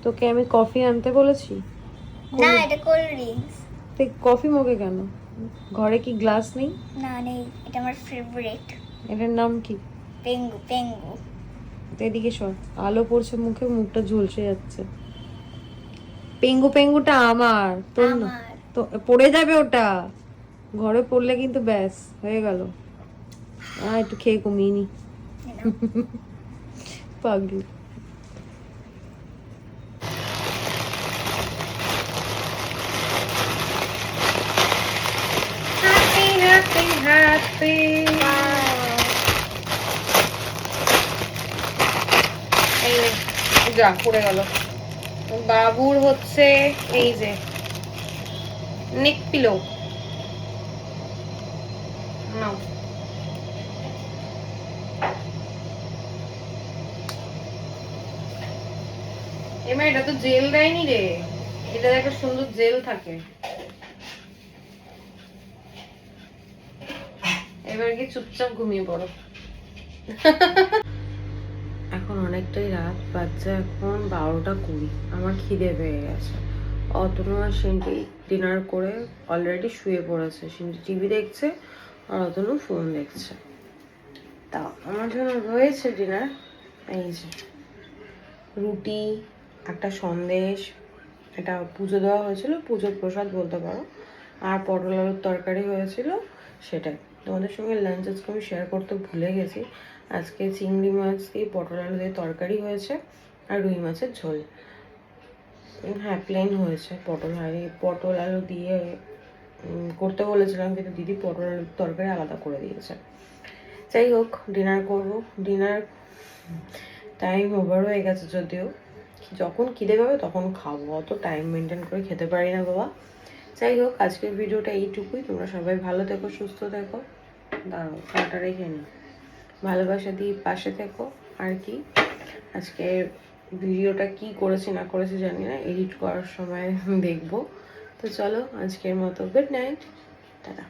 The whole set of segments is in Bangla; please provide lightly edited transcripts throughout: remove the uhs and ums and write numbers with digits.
তোকে আমি কফি আনতে বলেছি? না, এটা কোল্ড ড্রিঙ্কস। তুই কফি মগে কেন? ঘরে কি গ্লাস নেই? না, নেই। এটা আমার ফেভারিট। এটার নাম কি? পেঙ্গু পেঙ্গু। তো এদিকে সর, আলো পড়ছে মুখে, মুখটা ঝলসে যাচ্ছে। পেঙ্গু পেঙ্গুটা আমার, তোর না। আমার তো পড়ে যাবে ওটা, ঘরে পড়লে কিন্তু ব্যাস হয়ে গেল। একটু খেয়ে কমিয়ে নি। পাগলি। Happy happy happy. এই নে, যা পড়ে গেল। বাবুর হচ্ছে এই যে নেক পিলো নাও। এমা এটা তো জেল দেয়নি রে, এটা একটা সুন্দর জেল থাকে। এবার কি চুপচাপ ঘুমিয়ে পড়ো। এখন অনেকটাই রাত বাজছে, এখন 12টা 20। আমার খিদে পেয়ে গেছে। অতনু আর সিন্টি ডিনার করে অলরেডি শুয়ে পড়েছে। সিন্টি টিভি দেখছে আর অতনু ফোন দেখছে। তা আমার জন্য রয়েছে ডিনার, এই যে রুটি, একটা সন্দেশ, এটা পুজো দেওয়া হয়েছিল, পুজোর প্রসাদ বলতে পারো, আর পটল আলুর তরকারি হয়েছিল সেটাই। তোমাদের সঙ্গে লাঞ্চ আজকে আমি শেয়ার করতে ভুলে গেছি। আজকে চিংড়ি মাছ দিয়ে পটল আলু দিয়ে তরকারি হয়েছে আর রুই মাছের ঝোল। হ্যাঁ, প্লেন হয়েছে। পটল আলু দিয়ে করতে বলেছিলাম, কিন্তু দিদি পটল আলুর তরকারি আলাদা করে দিয়েছে। যাই হোক, ডিনার করবো। ডিনার টাইম ওভার হয়ে গেছে, যদিও যখন খিদে পাবে তখন খাবো, অত টাইম মেনটেন করে খেতে পারি না বাবা। যাই হোক, আজকের ভিডিওটা এইটুকুই। তোমরা সবাই ভালো থেকো, সুস্থ থেকো। দাঁড়াও, খাওয়াটা রেখে নি। ভালোবাসা দিয়ে পাশে থেকো। আর কি, আজকে ভিডিওটা কি করেছি না করেছি জানি না, এডিট করার সময় দেখবো। তো চলো, আজকের মতো good night, tata.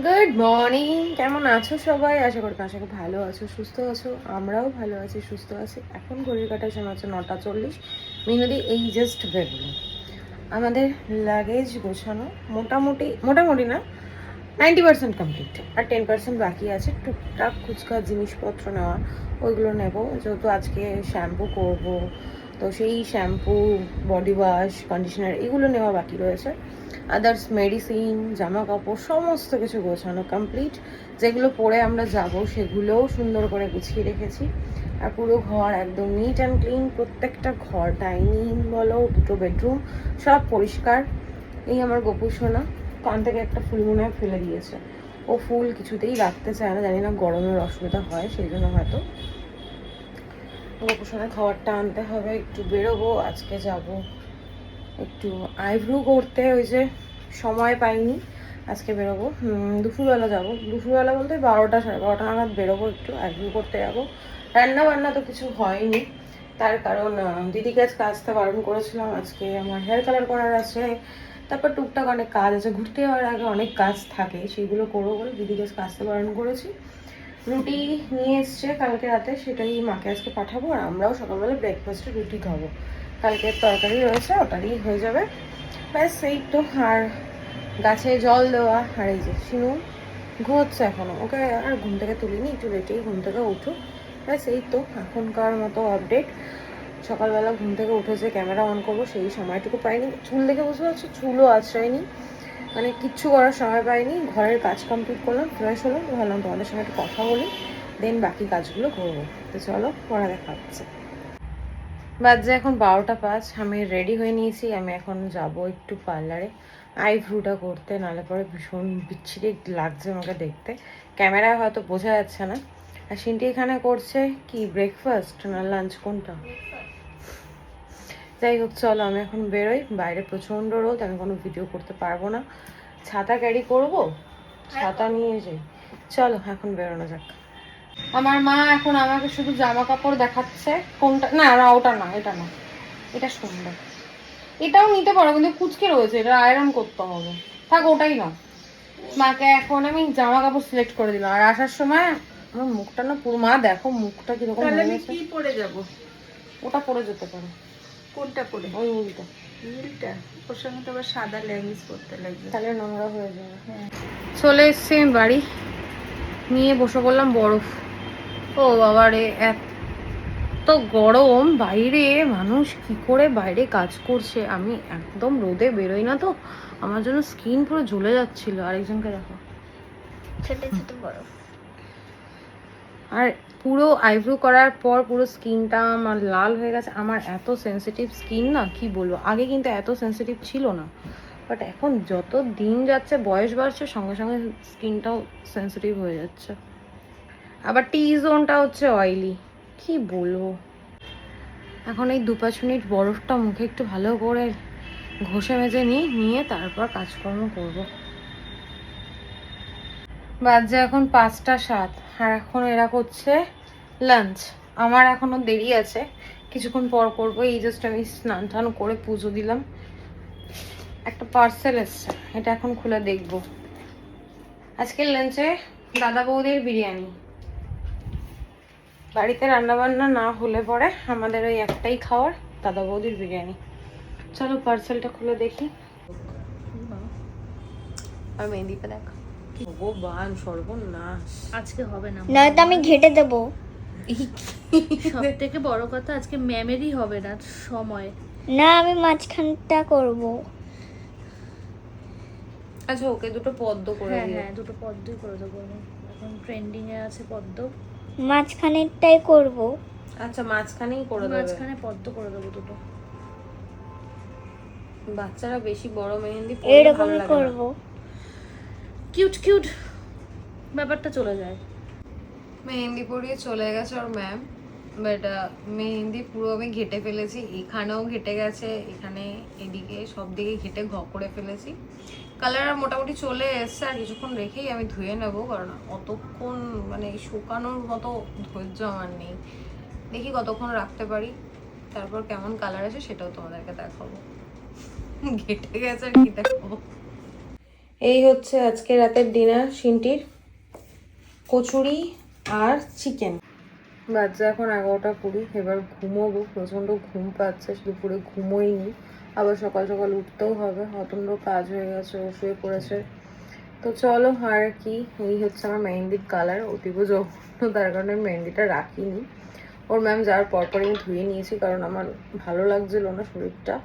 Good morning, কেমন আছো সবাই? আশা করি ভালো আছো, সুস্থ আছো। আমরাও ভালো আছি, সুস্থ আছি। এখন ঘড়ির কাটায় সময় হচ্ছে 9টা 40। মিনুদি এই জাস্ট বেরোলো। আমাদের লাগেজ গোছানো মোটামুটি না, 90% কমপ্লিট, আর 10% বাকি আছে। টুকটাক খুচকা জিনিসপত্র নেওয়া, ওইগুলো নেব। যেহেতু আজকে শ্যাম্পু করব, তো সেই শ্যাম্পু, বডি ওয়াশ, কন্ডিশনার এগুলো নেওয়া বাকি রয়েছে। আদার্স মেডিসিন, জামা কাপড় সমস্ত কিছু গোছানো কমপ্লিট। যেগুলো পরে আমরা যাব সেগুলোও সুন্দর করে গুছিয়ে রেখেছি। আর পুরো ঘর একদম নিট অ্যান্ড ক্লিন। প্রত্যেকটা ঘর, ডাইনিং বলো, 2টো বেডরুম, সব পরিষ্কার। এই আমার গোপু সোনা কান থেকে একটা ফুল মনে হয় ফেলে দিয়েছে। ও ফুল কিছুতেই রাখতে চায় না, জানি না গরমের অসুবিধা হয় সেই জন্য হয়তো। গোপু সোনার খাবারটা আনতে হবে, একটু বেরোবো। আজকে যাব একটু আইব্রু করতে, ওই যে সময় পাইনি, আজকে বেরোবো। দুপুরবেলা যাবো, দুপুরবেলা বলতে 12টা 12:30 নাগাদ বেরোবো, একটু আইব্রু করতে যাবো। রান্না বান্না তো কিছু হয়নি, তার কারণ দিদিকে আজকে আসতে বারণ করেছিলাম। আজকে আমার হেয়ার কালার করার আছে, তারপর টুকটাক অনেক কাজ আছে, ঘুরতে যাওয়ার আগে অনেক কাজ থাকে, সেগুলো করবো বলে দিদিকে আজকে আসতে বারণ করেছি। রুটি নিয়ে এসছে কালকে রাতে, সেটাই মাকে আজকে পাঠাবো। আর আমরাও সকালবেলা ব্রেকফাস্টে রুটি খাবো, কালকের তরকারি রয়েছে, ওটারই হয়ে যাবে। ব্যাস এই তো। আর গাছে জল দেওয়া। আর এই যে শিনু ঘুমোচ্ছে এখনো, ওকে আর ঘুম থেকে তুলিনি, একটু লেটেই ঘুম থেকে উঠুক। ব্যাস এই তো এখনকার মতো আপডেট। সকালবেলা ঘুম থেকে উঠেছে, ক্যামেরা অন করবো সেই সময়টুকু পাইনি। চুল দেখে বুঝতে পারছি চুলও আশ্রয়নি, মানে কিচ্ছু করার সময় পাইনি। ঘরের কাজ কমপ্লিট করলাম, ফ্রেশ হলাম, ভাবলাম তোমাদের সঙ্গে একটু কথা বলি, দেন বাকি কাজগুলো করবো। তো চলো, পড়া দেখা হচ্ছে। বাজে এখন 12টা 5। আমি রেডি হয়ে নিয়েছি, আমি এখন যাব একটু পার্লারে আইব্রুটা করতে, নাহলে পরে ভীষণ বিচ্ছিরি লাগছে আমাকে দেখতে। ক্যামেরায় হয়তো বোঝা যাচ্ছে না। আর সিনটি এখানে করছে কি, ব্রেকফাস্ট না লাঞ্চ, কোনটা? যাই হোক, চলো আমি এখন বেরোই। বাইরে প্রচণ্ড রোদ, আমি কোনো ভিডিও করতে পারবো না। ছাতা ক্যারি করব, ছাতা নিয়ে যাই। চলো এখন বেরোনো যাক। আমার মা এখন আমাকে শুধু জামা কাপড় দেখাচ্ছে। কোনটা? না না, ওটা না, এটা না, এটা সুন্দর। এটাও নিতে পারো, কিন্তু কুচকে রয়েছে, এটা আয়রন করতে হবে। থাক, ওটাই না। মাকে এখন আমি জামা কাপড় সিলেক্ট করে দিলাম। আর আসার সময় আমার মুখটা না পুরো, মা দেখো মুখটা কিরকম তাহলে হয়ে আমি গেছে। কি পরে যাব? ওটা পরে যেতে পারে, কোনটা পরে? ওই উল্টা, নীলটা? ওর সঙ্গে তো আবার সাদা লেগিংস পরতে লাগবে। তাহলে নোংরা হয়ে যাবে। হ্যাঁ। চলে এসছি আমি বাড়ি, নিয়ে বসে পড়লাম বরফ। ও বাবা রে, এত গরম বাইরে, মানুষ কি করে বাইরে কাজ করছে। আমি একদম রোদে বেরোই না তো, আমার জন্য স্কিন পুরো জ্বলে যাচ্ছিল। আরেকজনকে দেখো, ছোট ছোট বড়। আর পুরো আইব্রো করার পর পুরো স্কিনটা আমার লাল হয়ে গেছে। আমার এত সেনসিটিভ স্কিন না, কি বলবো, আগে কিন্তু এত সেনসিটিভ ছিল না, বাট এখন যত দিন যাচ্ছে, বয়স বাড়ছে, সঙ্গে সঙ্গে স্কিনটাও সেনসিটিভ হয়ে যাচ্ছে। আবার টি জোনটা হচ্ছে অয়েলি, কি বলবো। এখন এই 2-5 মিনিট বরফটা মুখে একটু ভালো করে ঘষে মেজে নিয়ে তারপর কাজকর্ম করব। বাজে এখন 5টা 7, আর এখন এরা করছে লাঞ্চ। আমার এখনো দেরি আছে, কিছুক্ষণ পর করবো। এই জাস্ট আমি স্নান টান করে পুজো দিলাম। একটা পার্সেল এসছে, এটা এখন খুলে দেখবো। আজকের লাঞ্চে দাদা বৌদির বিরিয়ানি। বাড়িতে রান্নাবান্না না হলে পরে আমাদের ওই একটাই খাওয়ার, দাদা বৌদির বিরিয়ানি। চলো পার্সেলটা খুলে দেখি। আর মেহেন্দিটা দেখ, ভগবান সর্বনাশ। আজকে হবে না, নয়তো আমি ঘেটে দেবো। সব থেকে বড় কথা আজকে ম্যামেরই হবে না সময়। না, আমি মাঝখানটা করব। আচ্ছা, ওকে দুটো পদ্ম করে হ্যাঁ দিও। হ্যাঁ, দুটো পদ্মই করে দেবো আমি। এখন ট্রেন্ডিং এ আছে পদ্ম, মাঝখানেরটাই করব। আচ্ছা, মাঝখানেই করে দেবে। মাঝখানে পদ্ম করে দেবো দুটো। বাচ্চারা বেশি বড় মেহেন্দি পরলে ভালো এরকমই লাগে করব। না। কিউট কিউট ব্যাপারটা চলে যায়। মেহেন্দি পরিয়ে চলে গেছে ওর ম্যাম, বাট মেহেন্দি পুরো আমি ঘেটে ফেলেছি। এখানেও ঘেটে গেছে, এখানে এদিকে সব দিকে ঘেটে করে ফেলেছি। কালার মোটামুটি চলে এসছে, আর কিছুক্ষণ রেখেই আমি ধুয়ে নেবো, কারণ অতক্ষণ মানে শুকানোর মতো ধৈর্য আমার নেই। দেখি কতক্ষণ রাখতে পারি, তারপর কেমন কালার আছে সেটাও তোমাদেরকে দেখাবো। ঘেটে গেছে আর কি দেখাবো। এই হচ্ছে আজকে রাতের ডিনার, সিন্টির কচুরি আর চিকেন। বাজে এখন 11টা 20, এবার ঘুমোবো। প্রচণ্ড ঘুম পাচ্ছে, দুপুরে ঘুমোইনি, আবার সকাল সকাল উঠতেও হবে। অতন্ড কাজ হয়ে গেছে, ও শুয়ে পড়েছে। তো চলো, আর কি, এই হচ্ছে আমার মেহেন্দির কালার, অতীব জঘন্য, তার কারণে আমি মেহেন্দিটা রাখিনি। ওর ম্যাম যাওয়ার পরপরই আমি ধুয়ে নিয়েছি, কারণ আমার ভালো লাগছিল না শরীরটা।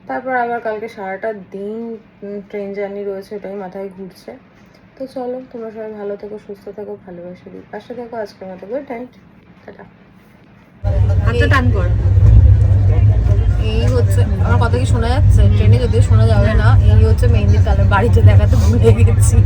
তারপর আবার কালকে সারাটা দিন ট্রেন জার্নি রয়েছে, ওটাই মাথায় ঘুরছে। তো চলো, তোমরা সবাই ভালো থেকো, সুস্থ থেকো, ভালোবাসা দিই, পাশে থেকো। আজকের মতো গুড নাইট, টাটা। হাতটা টান কর। এই হচ্ছে আমার কথা, কি শোনা যাচ্ছে? ট্রেনে যদিও শোনা যাবে না। এই হচ্ছে মেহেন্দির কালার, বাড়িতে দেখাতে ভুলে গেছি।